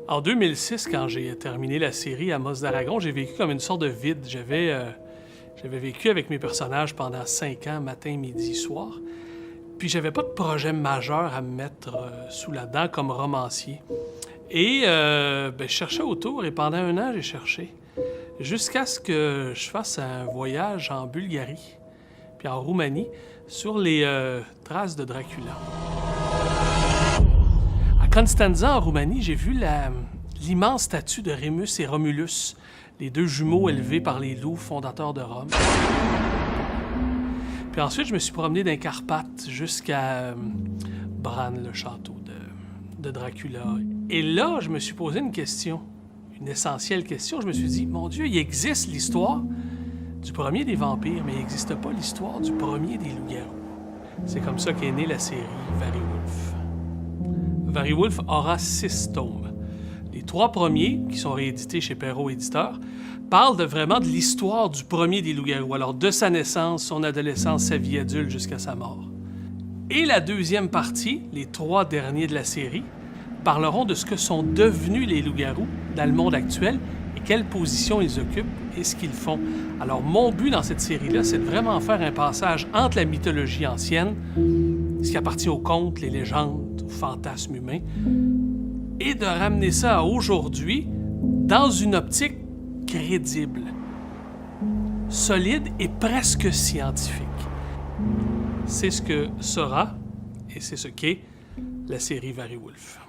En 2006, quand j'ai terminé la série Amos d'Aragon, j'ai vécu comme une sorte de vide. J'avais vécu avec mes personnages pendant 5 ans, matin, midi, soir. Puis j'avais pas de projet majeur à me mettre sous la dent comme romancier. Et je cherchais autour et pendant 1 an, j'ai cherché. Jusqu'à ce que je fasse un voyage en Bulgarie, puis en Roumanie, sur les traces de Dracula. À Constanța, en Roumanie, j'ai vu l'immense statue de Rémus et Romulus, les 2 jumeaux élevés par les loups fondateurs de Rome. Puis ensuite, je me suis promené dans les Carpates jusqu'à Bran, le château de Dracula. Et là, je me suis posé une question, une essentielle question. Je me suis dit, mon Dieu, il existe l'histoire du premier des vampires, mais il n'existe pas l'histoire du premier des loups-garous. C'est comme ça qu'est née la série Werewolf. Werewolf aura 6 tomes. Les 3 premiers, qui sont réédités chez Perrault Éditeur, parlent vraiment de l'histoire du premier des loups-garous. Alors, de sa naissance, son adolescence, sa vie adulte jusqu'à sa mort. Et la deuxième partie, les 3 derniers de la série, parleront de ce que sont devenus les loups-garous dans le monde actuel et quelle position ils occupent et ce qu'ils font. Alors, mon but dans cette série-là, c'est de vraiment faire un passage entre la mythologie ancienne, ce qui appartient aux contes, les légendes, aux fantasmes humains, et de ramener ça à aujourd'hui dans une optique crédible, solide et presque scientifique. C'est ce que sera, et c'est ce qu'est, la série Werewolf.